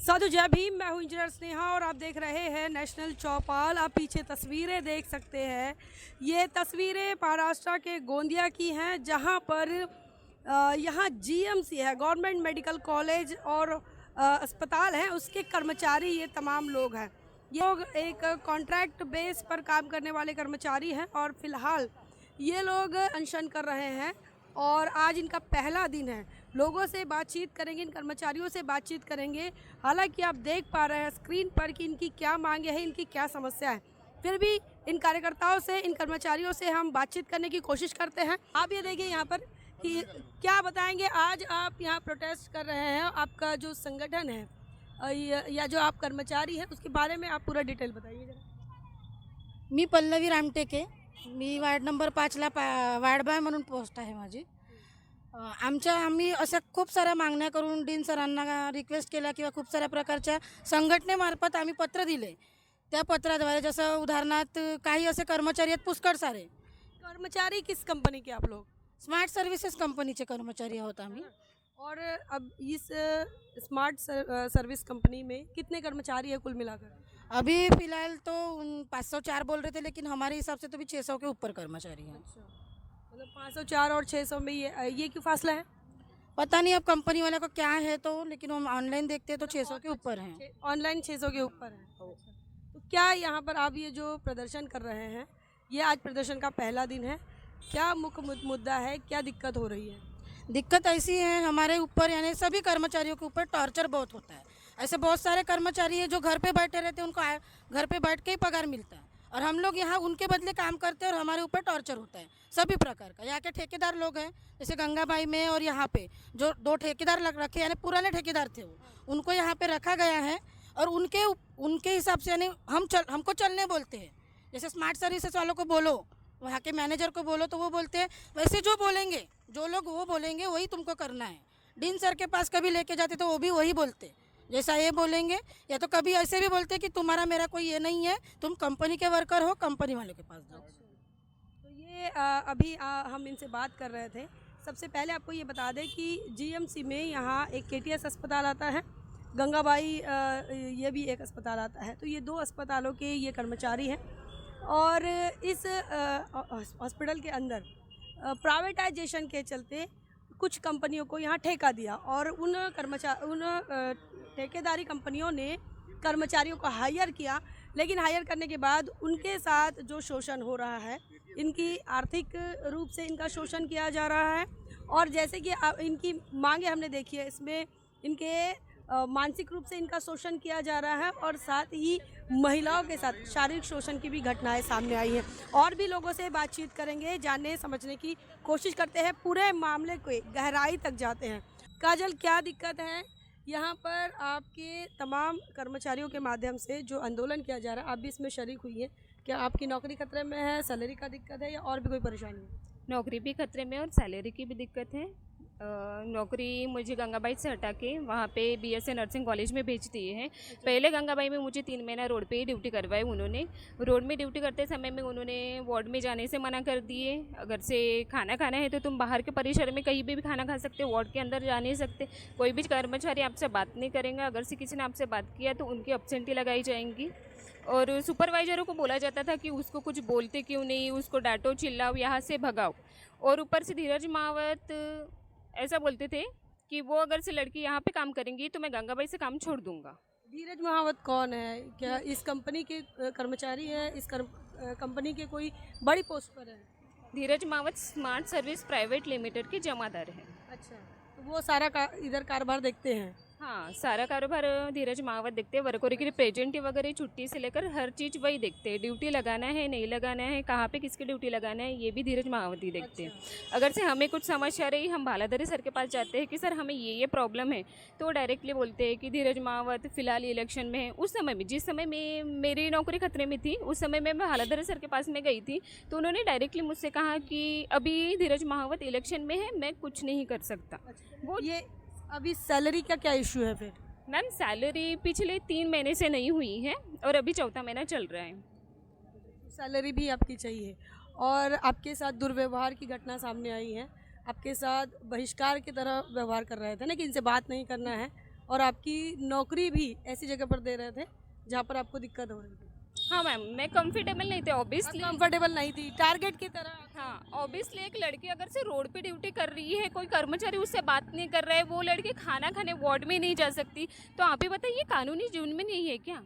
साधु जय भीम। मैं हूं इंजीनियर स्नेहा और आप देख रहे हैं नेशनल चौपाल। आप पीछे तस्वीरें देख सकते हैं। ये तस्वीरें महाराष्ट्र के गोंदिया की हैं, जहां पर यहाँ जीएमसी है, गवर्नमेंट मेडिकल कॉलेज और अस्पताल है, उसके कर्मचारी ये तमाम लोग हैं। ये लोग एक कॉन्ट्रैक्ट बेस पर काम करने वाले कर्मचारी हैं और फिलहाल ये लोग अनशन कर रहे हैं और आज इनका पहला दिन है। लोगों से बातचीत करेंगे, इन कर्मचारियों से बातचीत करेंगे। हालांकि आप देख पा रहे हैं स्क्रीन पर कि इनकी क्या मांगे हैं, इनकी क्या समस्या है। फिर भी इन कार्यकर्ताओं से, इन कर्मचारियों से हम बातचीत करने की कोशिश करते हैं। आप ये देखिए यहाँ पर कि क्या बताएंगे। आज आप यहाँ प्रोटेस्ट कर रहे हैं, आपका जो संगठन है या जो आप कर्मचारी हैं, उसके बारे में आप पूरा डिटेल बताइए जरा। मी पल्लवी रामटेके, मी वार्ड नंबर 5ला वार्ड बाय म्हणून पोस्ट आहे माझी। आम्ही अशा खूप साऱ्या मागण्या करून डीन सरांना रिक्वेस्ट केल्या किंवा खूप साऱ्या प्रकारच्या संघटनेमार्फत आम्ही पत्र दिले। त्या पत्राद्वारे जसं उदाहरणार्थ काही असे कर्मचारी आहेत पुष्कळ सारे। कर्मचारी किस कंपनी के आप लोग? स्मार्ट सर्व्हिसेस कंपनीचे कर्मचारी आहोत आम्ही। और अब इस स्मार्ट सर्विस कंपनी में कितने कर्मचारी है कुल मिलाकर? अभी फ़िलहाल तो 504 बोल रहे थे, लेकिन हमारे हिसाब से तो भी 600 के ऊपर कर्मचारी हैं। मतलब 504 और 600 में ये क्यों फासला है? पता नहीं अब कंपनी वाले को क्या है तो, लेकिन हम ऑनलाइन देखते हैं तो 600 के ऊपर हैं। ऑनलाइन 600 के ऊपर है। तो क्या यहाँ पर आप ये जो प्रदर्शन कर रहे हैं, ये आज प्रदर्शन का पहला दिन है, क्या मुख्य मुद्दा है, क्या दिक्कत हो रही है? दिक्कत ऐसी है हमारे ऊपर, यानी सभी कर्मचारियों के ऊपर टॉर्चर बहुत होता है। ऐसे बहुत सारे कर्मचारी हैं जो घर पे बैठे रहते हैं, उनको घर पे बैठ के ही पगार मिलता है, और हम लोग यहाँ उनके बदले काम करते हैं और हमारे ऊपर टॉर्चर होता है सभी प्रकार का। यहाँ के ठेकेदार लोग हैं, जैसे गंगाबाई में और यहाँ पे जो 2 ठेकेदार रखे, यानी पुराने ठेकेदार थे वो, उनको यहाँ पे रखा गया है और उनके हिसाब से यानी हमको चलने बोलते हैं। जैसे स्मार्ट सर्विसेज वालों को बोलो, वहाँ के मैनेजर को बोलो, तो वो बोलते हैं वैसे जो बोलेंगे, जो लोग वो बोलेंगे वही तुमको करना है। डीन सर के पास कभी लेके जाते तो वो भी वही बोलते, जैसा ये बोलेंगे, या तो कभी ऐसे भी बोलते कि तुम्हारा मेरा कोई ये नहीं है, तुम कंपनी के वर्कर हो, कंपनी वालों के पास जाओ। तो ये अभी हम इनसे बात कर रहे थे। सबसे पहले आपको ये बता दें कि जीएमसी में यहाँ एक केटीएस अस्पताल आता है, गंगाबाई ये भी एक अस्पताल आता है। तो ये 2 अस्पतालों के ये कर्मचारी हैं और इस हॉस्पिटल के अंदर प्राइवेटाइजेशन के चलते कुछ कंपनियों को यहाँ ठेका दिया और उन ठेकेदारी कंपनियों ने कर्मचारियों को हायर किया। लेकिन हायर करने के बाद उनके साथ जो शोषण हो रहा है, इनकी आर्थिक रूप से इनका शोषण किया जा रहा है और जैसे कि इनकी मांगे हमने देखी है, इसमें इनके मानसिक रूप से इनका शोषण किया जा रहा है और साथ ही महिलाओं के साथ शारीरिक शोषण की भी घटनाएं सामने आई हैं। और भी लोगों से बातचीत करेंगे, जानने समझने की कोशिश करते हैं, पूरे मामले को गहराई तक जाते हैं। काजल, क्या दिक्कत है यहाँ पर? आपके तमाम कर्मचारियों के माध्यम से जो आंदोलन किया जा रहा है, आप भी इसमें शरीक हुई हैं। क्या आपकी नौकरी खतरे में है, सैलरी का दिक्कत है या और भी कोई परेशानी है? नौकरी भी खतरे में और सैलरी की भी दिक्कत है। नौकरी मुझे गंगाबाई से हटा के वहाँ पे बीएसए नर्सिंग कॉलेज में भेज दिए हैं। पहले गंगाबाई में मुझे 3 महीना रोड पे ही ड्यूटी करवाई उन्होंने। रोड में ड्यूटी करते समय में उन्होंने वार्ड में जाने से मना कर दिए। अगर से खाना खाना है तो तुम बाहर के परिसर में कहीं भी खाना खा सकते हो, वार्ड के अंदर जा नहीं सकते। कोई भी कर्मचारी आपसे बात नहीं करेंगे। अगर से किसी ने आपसे बात किया तो उनकी एब्सेंटी लगाई जाएंगी। और सुपरवाइजरों को बोला जाता था कि उसको कुछ बोलते क्यों नहीं, उसको डांटो, चिल्लाओ, यहाँ से भगाओ। और ऊपर से धीरज महावत ऐसा बोलते थे कि वो अगर से लड़की यहाँ पे काम करेंगी तो मैं गंगाबाई से काम छोड़ दूंगा। धीरज महावत कौन है? क्या इस कंपनी के कर्मचारी है? इस कंपनी के कोई बड़ी पोस्ट पर है? धीरज महावत स्मार्ट सर्विस प्राइवेट लिमिटेड के जमादार हैं। अच्छा, तो वो सारा इधर कारोबार देखते हैं? हाँ, सारा कारोबार धीरज महावत देखते हैं। वर्करों की प्रेजेंट वगैरह छुट्टी से लेकर हर चीज़ वही देखते हैं। ड्यूटी लगाना है, नहीं लगाना है, कहाँ पे किसकी ड्यूटी लगाना है, ये भी धीरज महावत ही देखते हैं। अगर से हमें कुछ समस्या रही, हम बालाधरी सर के पास जाते हैं कि सर हमें ये प्रॉब्लम है, तो वो डायरेक्टली बोलते हैं कि धीरज महावत फ़िलहाल इलेक्शन में है। उस समय में, जिस समय में मेरी नौकरी खतरे में थी, उस समय में मैं बालाधरी सर के पास में गई थी, तो उन्होंने डायरेक्टली मुझसे कहा कि अभी धीरज महावत इलेक्शन में है, मैं कुछ नहीं कर सकता। वो ये अभी सैलरी का क्या इशू है फिर? मैम, सैलरी पिछले 3 महीने से नहीं हुई है और अभी 4था महीना चल रहा है। सैलरी भी आपकी चाहिए और आपके साथ दुर्व्यवहार की घटना सामने आई है। आपके साथ बहिष्कार की तरह व्यवहार कर रहे थे ना कि इनसे बात नहीं करना है और आपकी नौकरी भी ऐसी जगह पर दे रहे थे जहाँ पर आपको दिक्कत हो रही थी, हाँ मैम, मैं कंफर्टेबल नहीं थी ऑब्वियसली। कंफर्टेबल नहीं थी, टारगेट की तरह। हाँ ऑब्वियसली, एक लड़की अगर से रोड पे ड्यूटी कर रही है, कोई कर्मचारी उससे बात नहीं कर रहा है, वो लड़की खाना खाने वार्ड में नहीं जा सकती, तो आप ही बताइए ये कानूनी जुर्म में नहीं है क्या?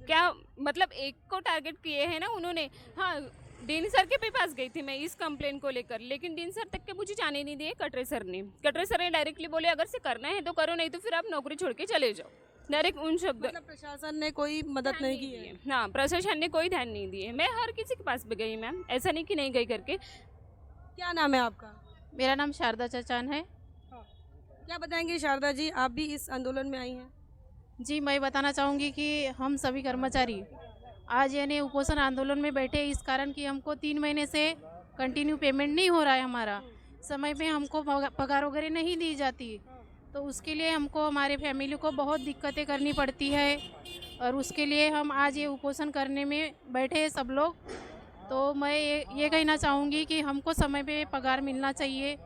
क्या मतलब एक को टारगेट किए हैं ना उन्होंने। हाँ, डीन सर के भी पास गई थी मैं इस कंप्लेन को लेकर, लेकिन डीन सर तक के मुझे जाने नहीं दिए कटरे सर ने। कटरे सर ने डायरेक्टली बोले अगर से करना है तो करो, नहीं तो फिर आप नौकरी छोड़ के चले जाओ, डायरेक्ट उन शब्द। मतलब प्रशासन ने कोई मदद नहीं की है। हाँ, प्रशासन ने कोई ध्यान नहीं दिए। मैं हर किसी के पास भी गई मैम, ऐसा नहीं कि नहीं गई करके। क्या नाम है आपका? मेरा नाम शारदा चचान है। क्या बताएंगे शारदा जी, आप भी इस आंदोलन में आई हैं? जी, मैं बताना चाहूँगी कि हम सभी कर्मचारी आज यानी उपोषण आंदोलन में बैठे इस कारण कि हमको 3 महीने से कंटिन्यू पेमेंट नहीं हो रहा है, हमारा समय पे हमको पगार वगैरह नहीं दी जाती, तो उसके लिए हमको हमारे फैमिली को बहुत दिक्कतें करनी पड़ती है और उसके लिए हम आज ये उपोषण करने में बैठे हैं सब लोग। तो मैं ये कहना चाहूँगी कि हमको समय पे पगार मिलना चाहिए,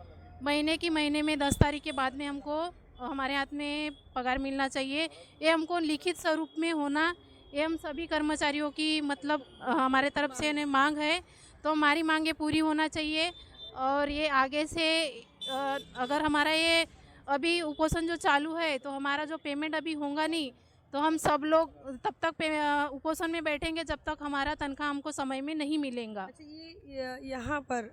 महीने में 10 तारीख के बाद में हमको हमारे हाथ में पगार मिलना चाहिए। ये हमको लिखित स्वरूप में होना, ये हम सभी कर्मचारियों की मतलब हमारे तरफ से मांग है, तो हमारी मांग ये पूरी होना चाहिए। और ये आगे से अगर हमारा ये अभी उपोषण जो चालू है तो हमारा जो पेमेंट अभी होगा नहीं, तो हम सब लोग तब तक उपोषण में बैठेंगे जब तक हमारा तनख्वाह हमको समय में नहीं मिलेगा। अच्छा, ये यहाँ पर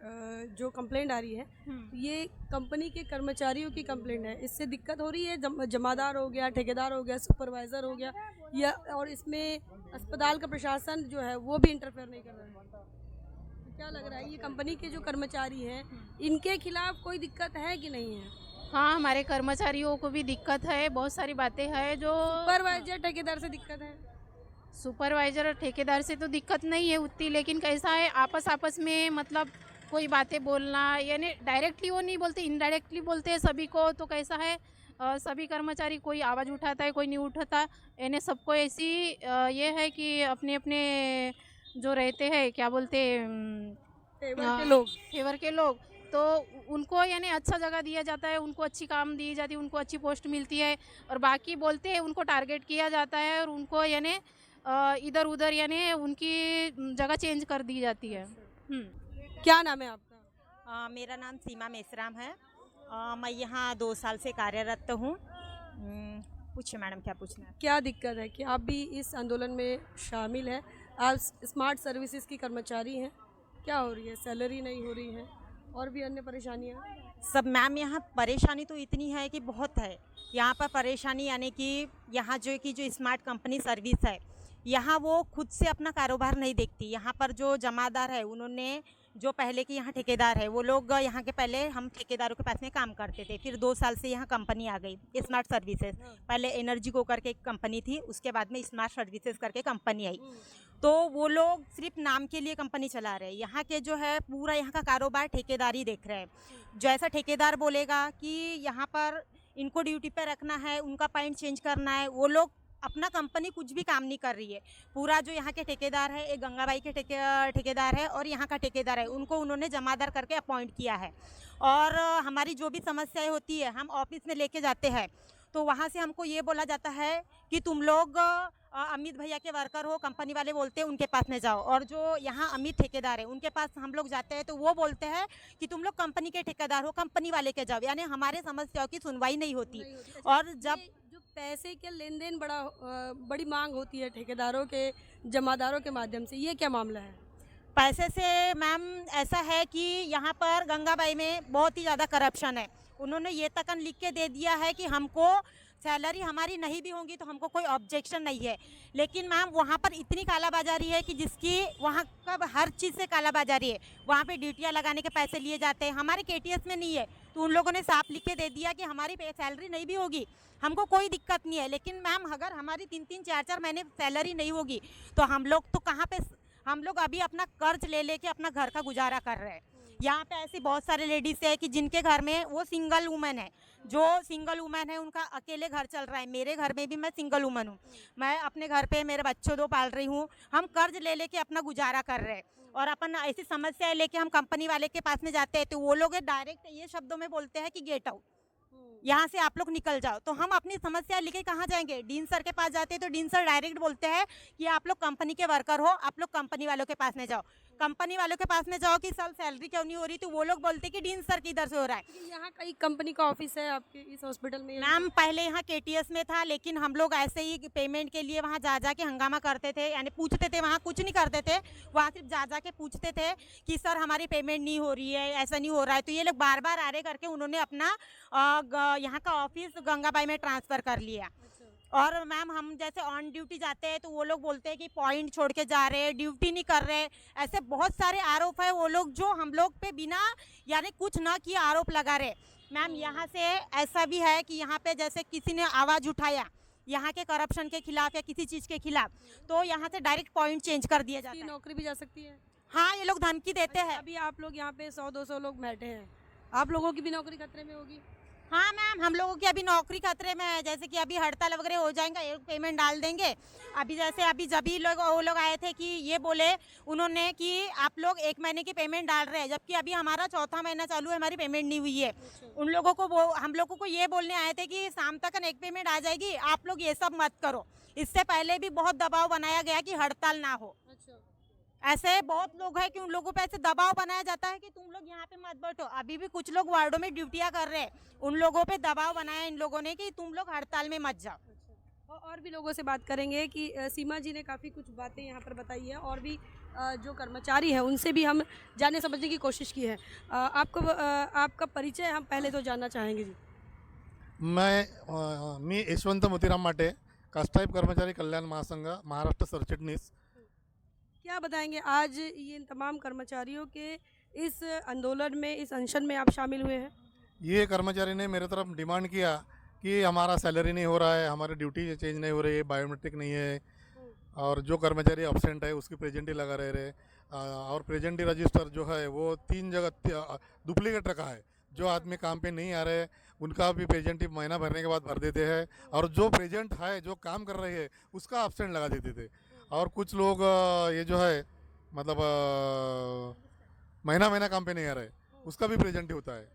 जो कंप्लेंट आ रही है, ये कंपनी के कर्मचारियों की कंप्लेंट है, इससे दिक्कत हो रही है? जमादार हो गया, ठेकेदार हो गया, सुपरवाइज़र हो गया, या और इसमें अस्पताल का प्रशासन जो है वो भी इंटरफेयर नहीं कर रहा है? क्या लग रहा है, ये कंपनी के जो कर्मचारी हैं इनके खिलाफ कोई दिक्कत है कि नहीं है? हाँ, हमारे कर्मचारियों को भी दिक्कत है, बहुत सारी बातें हैं जो सुपरवाइजर ठेकेदार से दिक्कत है। सुपरवाइजर और ठेकेदार से तो दिक्कत नहीं है उतनी, लेकिन कैसा है आपस में मतलब कोई बातें बोलना, यानी डायरेक्टली वो नहीं बोलते, इनडायरेक्टली बोलते हैं सभी को। तो कैसा है सभी कर्मचारी कोई आवाज़ उठाता है, कोई नहीं उठाता, यानी सबको ऐसी ये है कि अपने अपने जो रहते हैं क्या बोलते फेवर के लोग, तो उनको यानी अच्छा जगह दिया जाता है, उनको अच्छी काम दी जाती है, उनको अच्छी पोस्ट मिलती है, और बाकी बोलते हैं उनको टारगेट किया जाता है और उनको यानी इधर उधर यानी उनकी जगह चेंज कर दी जाती है। क्या नाम है आपका? मेरा नाम सीमा मेसराम है। मैं यहाँ 2 साल से कार्यरत हूँ। पूछिए मैडम, क्या पूछना है? क्या दिक्कत है कि आप भी इस आंदोलन में शामिल हैं? आप स्मार्ट सर्विसेज की कर्मचारी हैं, क्या हो रही है? सैलरी नहीं हो रही है और भी अन्य परेशानियाँ? सब मैम, यहाँ परेशानी तो इतनी है कि बहुत है। यहाँ पर परेशानी यानी कि यहाँ जो स्मार्ट कंपनी सर्विस है, यहाँ वो खुद से अपना कारोबार नहीं देखती। यहाँ पर जो जमादार है, उन्होंने जो पहले के यहाँ ठेकेदार है, वो लोग यहाँ के पहले हम ठेकेदारों के पास में काम करते थे, फिर 2 साल से यहाँ कंपनी आ गई स्मार्ट सर्विसेज। पहले एनर्जी को करके एक कंपनी थी, उसके बाद में स्मार्ट सर्विसेज करके कंपनी आई। तो वो लोग सिर्फ नाम के लिए कंपनी चला रहे हैं। यहाँ के जो है पूरा यहाँ का कारोबार ठेकेदारी देख रहे हैं। जैसा ठेकेदार बोलेगा कि यहाँ पर इनको ड्यूटी पे रखना है, उनका पॉइंट चेंज करना है, वो लोग अपना कंपनी कुछ भी काम नहीं कर रही है। पूरा जो यहाँ के ठेकेदार है, एक गंगाबाई के ठेकेदार है और यहाँ का ठेकेदार है, उनको उन्होंने जमादार करके अपॉइंट किया है। और हमारी जो भी समस्याएं होती है, हम ऑफिस में लेके जाते हैं, तो वहाँ से हमको ये बोला जाता है कि तुम लोग अमित भैया के वर्कर हो, कंपनी वाले बोलते हैं उनके पास में जाओ। और जो यहाँ अमित ठेकेदार है, उनके पास हम लोग जाते हैं तो वो बोलते हैं कि तुम लोग कंपनी के ठेकेदार हो, कंपनी वाले के जाओ। यानी हमारे समस्याओं की सुनवाई नहीं होती। और जब जो पैसे के लेन देन बड़ी मांग होती है ठेकेदारों के जमादारों के माध्यम से, ये क्या मामला है? पैसे से मैम ऐसा है कि यहाँ पर गंगाबाई में बहुत ही ज़्यादा करप्शन है। उन्होंने ये तक लिख के दे दिया है कि हमको सैलरी हमारी नहीं भी होगी तो हमको कोई ऑब्जेक्शन नहीं है, लेकिन मैम वहाँ पर इतनी कालाबाजारी है कि जिसकी वहाँ का हर चीज़ से कालाबाजारी है। वहाँ पे ड्यूटियाँ लगाने के पैसे लिए जाते हैं, हमारे केटीएस में नहीं है, तो उन लोगों ने साफ लिख के दे दिया कि हमारी सैलरी नहीं भी होगी, हमको कोई दिक्कत नहीं है। लेकिन मैम अगर हमारी 3-3, 4-4 महीने सैलरी नहीं होगी तो हम लोग तो कहाँ पे, हम लोग अभी अपना कर्ज ले लेके अपना घर का गुजारा कर रहे हैं। यहाँ पे ऐसी बहुत सारे लेडीज़ है कि जिनके घर में वो सिंगल वुमेन है, जो सिंगल वुमेन है उनका अकेले घर चल रहा है। मेरे घर में भी मैं सिंगल वुमन हूँ, मैं अपने घर पे मेरे बच्चों 2 पाल रही हूँ। हम कर्ज ले लेके अपना गुजारा कर रहे हैं और अपन ऐसी समस्याएं लेके हम कंपनी वाले के पास में जाते हैं तो वो लोग डायरेक्ट ये शब्दों में बोलते हैं कि गेट आउट, यहाँ से आप लोग निकल जाओ। तो हम अपनी समस्या लेके कहाँ जाएंगे? डीन सर के पास जाते हैं तो डीन सर डायरेक्ट बोलते हैं कि आप लोग कंपनी के वर्कर हो, आप लोग कंपनी वालों के पास में जाओ। कंपनी वालों के पास में जाओ कि सर सैलरी क्यों नहीं हो रही, तो वो लोग बोलते हैं कि डीन सर की इधर से हो रहा है। यहाँ कई कंपनी का ऑफिस है आपके इस हॉस्पिटल में? मैम पहले यहाँ केटीएस में था, लेकिन हम लोग ऐसे ही पेमेंट के लिए वहाँ जा जा के हंगामा करते थे, यानी पूछते थे, वहाँ कुछ नहीं करते थे, वहाँ सिर्फ जा जा के पूछते थे कि सर हमारी पेमेंट नहीं हो रही है, ऐसा नहीं हो रहा है। तो ये लोग बार बार आ रहे करके उन्होंने अपना यहाँ का ऑफिस गंगाबाई में ट्रांसफ़र कर लिया। और मैम हम जैसे ऑन ड्यूटी जाते हैं तो वो लोग बोलते हैं कि पॉइंट छोड़ के जा रहे हैं, ड्यूटी नहीं कर रहे। ऐसे बहुत सारे आरोप है, वो लोग जो हम लोग पे बिना यानी कुछ ना किए आरोप लगा रहे। मैम यहाँ से ऐसा भी है कि यहाँ पे जैसे किसी ने आवाज़ उठाया यहाँ के करप्शन के खिलाफ या किसी चीज़ के खिलाफ, तो यहाँ से डायरेक्ट पॉइंट चेंज कर दिया जाता है। नौकरी भी जा सकती है? हाँ, ये लोग धमकी देते हैं। अभी आप लोग यहाँ पे 100-200 लोग बैठे हैं, आप लोगों की भी नौकरी खतरे में होगी? हाँ मैम, हम लोगों की अभी नौकरी खतरे में है। जैसे कि अभी हड़ताल वगैरह हो जाएगा, ये पेमेंट डाल देंगे। अभी जैसे अभी जब भी वो लोग आए थे कि ये बोले उन्होंने कि आप लोग 1 महीने की पेमेंट डाल रहे हैं, जबकि अभी हमारा 4था महीना चालू है, हमारी पेमेंट नहीं हुई है। उन लोगों को हम लोगों को ये बोलने आए थे कि शाम तक एक पेमेंट आ जाएगी, आप लोग ये सब मत करो। इससे पहले भी बहुत दबाव बनाया गया कि हड़ताल ना हो। ऐसे बहुत लोग हैं कि उन लोगों पे ऐसे दबाव बनाया जाता है कि तुम लोग यहाँ पे मत बैठो। अभी भी कुछ लोग वार्डों में ड्यूटियाँ कर रहे हैं, उन लोगों पे दबाव बनाया इन लोगों ने कि तुम लोग हड़ताल में मत जाओ। और भी लोगों से बात करेंगे कि सीमा जी ने काफ़ी कुछ बातें यहाँ पर बताई है, और भी जो कर्मचारी हैं उनसे भी हम जानने समझने की कोशिश की है। आपका परिचय हम पहले तो जानना चाहेंगे जी। मी यशवंत मोतीराम माटे, कास्टाईप कर्मचारी कल्याण महासंघ, महाराष्ट्र सरचिटणीस। क्या बताएंगे आज ये तमाम कर्मचारियों के इस आंदोलन में, इस अनशन में आप शामिल हुए हैं? ये कर्मचारी ने मेरे तरफ डिमांड किया कि हमारा सैलरी नहीं हो रहा है, हमारी ड्यूटी चेंज नहीं हो रही है, बायोमेट्रिक नहीं है, और जो कर्मचारी अब्सेंट है उसकी प्रेजेंटी लगा रहे और प्रेजेंटी रजिस्टर जो है वो 3 जगह डुप्लीकेट रखा है। जो आदमी काम पे नहीं आ रहे उनका भी प्रेजेंटी महीना भरने के बाद भर देते हैं, और जो प्रेजेंट है जो काम कर रहे हैं उसका अब्सेंट लगा देते थे। और कुछ लोग ये जो है मतलब महीना काम पे नहीं आ रहे, उसका भी प्रेजेंटी होता है।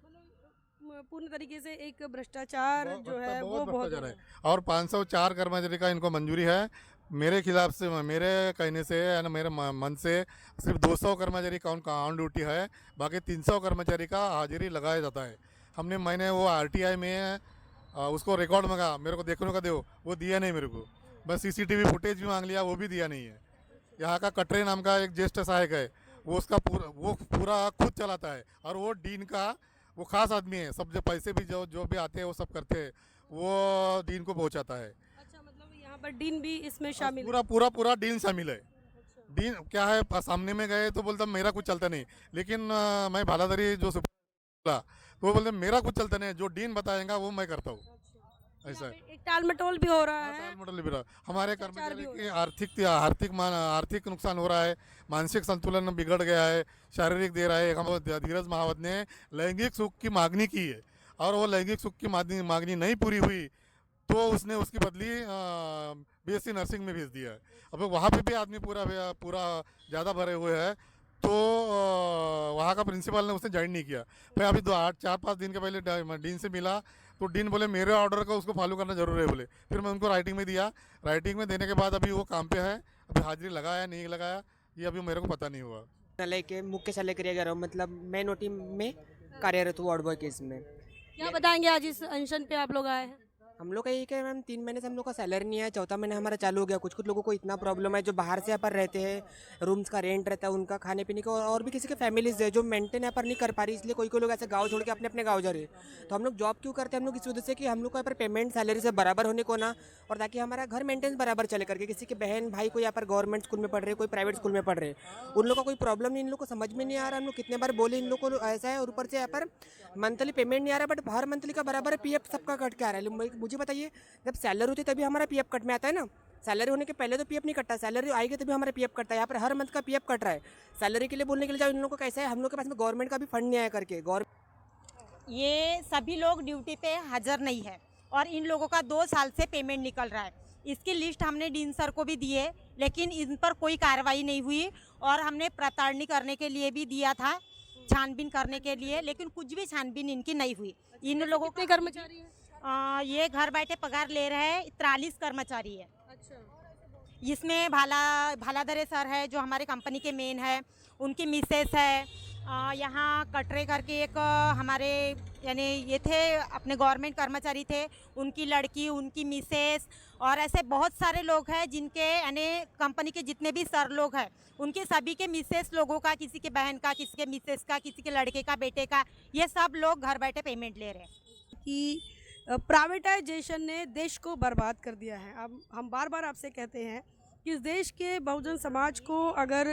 पूर्ण तरीके से एक भ्रष्टाचार जो है वो बहुत है। और 504 कर्मचारी का इनको मंजूरी है। मेरे खिलाफ से, मेरे कहने से यानी मेरे मन से सिर्फ 200 कर्मचारी का उनका ऑन ड्यूटी है, बाकी 300 कर्मचारी का हाजिरी लगाया जाता है। मैंने वो RTI में उसको रिकॉर्ड मांगा, मेरे को देखने का दो, वो दिया नहीं मेरे को। बस CCTV फुटेज भी मांग लिया, वो भी दिया नहीं है। यहाँ का कटरे नाम का एक ज्येष्ठ सहायक है, वो पूरा खुद चलाता है, और वो डीन का वो खास आदमी है। सब जो पैसे भी जो भी आते हैं वो सब करते हैं, वो डीन को पहुँचाता है। अच्छा, मतलब यहाँ पर डीन भी इसमें शामिल? पूरा डीन शामिल है। डीन क्या है, सामने में गए तो बोलता मेरा कुछ चलता नहीं, लेकिन मैं भालाधारी जो बोला तो वो बोलते मेरा कुछ चलता नहीं, जो डीन बताएगा वो मैं करता हूँ। ऐसा है, एक टाल मटोल भी हो रहा है। टाल मटोल भी रहा। हमारे कर्मचारी की आर्थिक नुकसान हो रहा है, मानसिक संतुलन बिगड़ गया है, शारीरिक दे रहा है। धीरज महावत ने लैंगिक सुख की मांगनी की है, और वो लैंगिक सुख की मांगनी नहीं पूरी हुई तो उसने उसकी बदली BSc नर्सिंग में भेज दिया है। अब वहाँ पे भी आदमी पूरा ज़्यादा भरे हुए हैं, तो वहाँ का प्रिंसिपल ने उसे ज्वाइन नहीं किया। फिर अभी 4-5 दिन के पहले डीन से मिला, तो डीन बोले मेरे ऑर्डर का उसको फॉलो करना जरूर है बोले। फिर मैं उनको राइटिंग में दिया, राइटिंग में देने के बाद अभी वो काम पे है। अभी हाजिरी लगाया नहीं लगाया ये अभी मेरे को पता नहीं हुआ। न्यायालय के मुख्य सलाहकार हूँ, मतलब मैं नोटी में कार्यरत हूँ वार्ड बॉय केस में। क्या बताएंगे आज इस अनशन पे आप लोग आए हैं? हम लोग का ये क्या मैम, 3 महीने से हम लोग का सैलरी नहीं है, 4था महीना हमारा चालू हो गया। कुछ लोगों को इतना प्रॉब्लम है जो बाहर से यहाँ पर रहते हैं, रूम्स का रेंट रहता है, उनका खाने पीने का, और भी किसी के फैमिलीज है जो मेंटेन यहाँ पर नहीं कर पा रही, इसलिए कोई लोग ऐसे गाँव छोड़ के अपने गाँव जा रहे हैं। तो हम लोग जॉब क्यों करते हैं? हम लोग इस वजह से कि हम लोग को यहाँ पर पेमेंट सैलरी से बराबर होने को ना, और ताकि हमारा घर मेंटेनेंस बराबर चले करके। किसी के बहन भाई को यहाँ पर गवर्नमेंट स्कूल में पढ़ रहे, कोई प्राइवेट स्कूल में पढ़ रहे, उन लोग का कोई प्रॉब्लम नहीं, इन लोग को समझ में नहीं आ रहा। हम लोग कितने बार बोले इन लोग को ऐसा है, और ऊपर से यहाँ पर मंथली पेमेंट नहीं आ रहा, बट हर मंथली का बराबर PF सबका कट के आ रहा है। मुझे बताइए, जब सैलरी होती है तभी हमारा PF कट में आता है ना। सैलरी होने के पहले तो PF नहीं कटता, सैलरी आएगी तभी हमारा PF कटता है। यहाँ पर हर मंथ का PF कट रहा है। सैलरी के लिए बोलने के लिए जाओ, इन लोगों को कैसा है, हम लोग के पास में गवर्नमेंट का भी फंड नहीं आया करके। ये सभी लोग ड्यूटी पे हाजिर नहीं है, और इन लोगों का 2 साल से पेमेंट निकल रहा है। इसकी लिस्ट हमने डीन सर को भी दी है, लेकिन इन पर कोई कार्रवाई नहीं हुई, और हमने प्रताड़नी करने के लिए भी दिया था। छानबीन करने के लिए, लेकिन कुछ भी छानबीन इनकी नहीं हुई। इन लोगों कितने का कर्मचारी हैं? ये घर बैठे पगार ले रहे हैं, 43 कर्मचारी है। अच्छा, इसमें भालाधरे सर है जो हमारे कंपनी के मेन है, उनकी मिसेस है। यहाँ कटरे करके एक हमारे यानी ये थे अपने गवर्नमेंट कर्मचारी थे, उनकी लड़की, उनकी मिसेस, और ऐसे बहुत सारे लोग हैं जिनके यानी कंपनी के जितने भी सर लोग हैं उनके सभी के मिसेस लोगों का, किसी के बहन का, किसी के मिसेस का, किसी के लड़के का, बेटे का, ये सब लोग घर बैठे पेमेंट ले रहे हैं। कि प्राइवेटाइजेशन ने देश को बर्बाद कर दिया है। अब हम बार बार आपसे कहते हैं कि इस देश के बहुजन समाज को अगर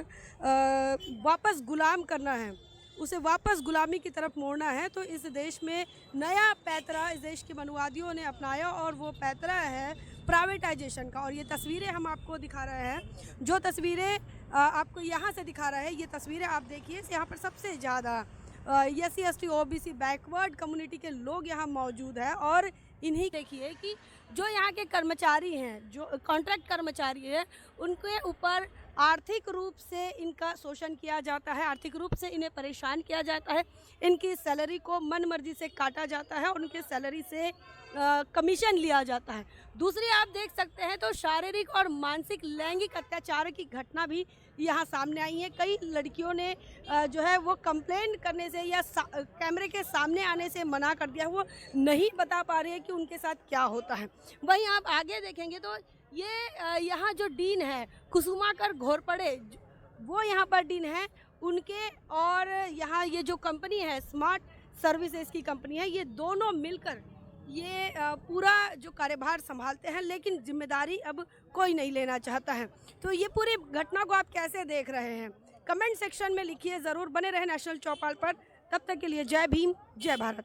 वापस गुलाम करना है, उसे वापस गुलामी की तरफ मोड़ना है, तो इस देश में नया पैतरा इस देश के मनुवादियों ने अपनाया, और वो पैतरा है प्राइवेटाइजेशन का। और ये तस्वीरें हम आपको दिखा रहे हैं, जो तस्वीरें आपको यहाँ से दिखा रहे हैं, ये तस्वीरें आप देखिए, यहाँ पर सबसे ज़्यादा SC ST OBC backward community के लोग यहाँ मौजूद हैं। और इन्हीं देखिए कि जो यहाँ के कर्मचारी हैं, जो कॉन्ट्रैक्ट कर्मचारी हैं, उनके ऊपर आर्थिक रूप से इनका शोषण किया जाता है, आर्थिक रूप से इन्हें परेशान किया जाता है, इनकी सैलरी को मन मर्जी से काटा जाता है और उनके सैलरी से कमीशन लिया जाता है। दूसरी आप देख सकते हैं तो शारीरिक और मानसिक लैंगिक अत्याचार की घटना भी यहाँ सामने आई है। कई लड़कियों ने जो है वो कंप्लेंट करने से या कैमरे के सामने आने से मना कर दिया, वो नहीं बता पा रही है कि उनके साथ क्या होता है। वहीं आप आगे देखेंगे तो ये यहाँ जो डीन है कुसुमाकर घोरपड़े, वो यहाँ पर डीन है उनके, और यहाँ ये जो कंपनी है स्मार्ट सर्विसेज की कंपनी है, ये दोनों मिलकर ये पूरा जो कार्यभार संभालते हैं, लेकिन जिम्मेदारी अब कोई नहीं लेना चाहता है। तो ये पूरी घटना को आप कैसे देख रहे हैं, कमेंट सेक्शन में लिखिए ज़रूर। बने रहे नेशनल चौपाल पर, तब तक के लिए जय भीम, जय भारत।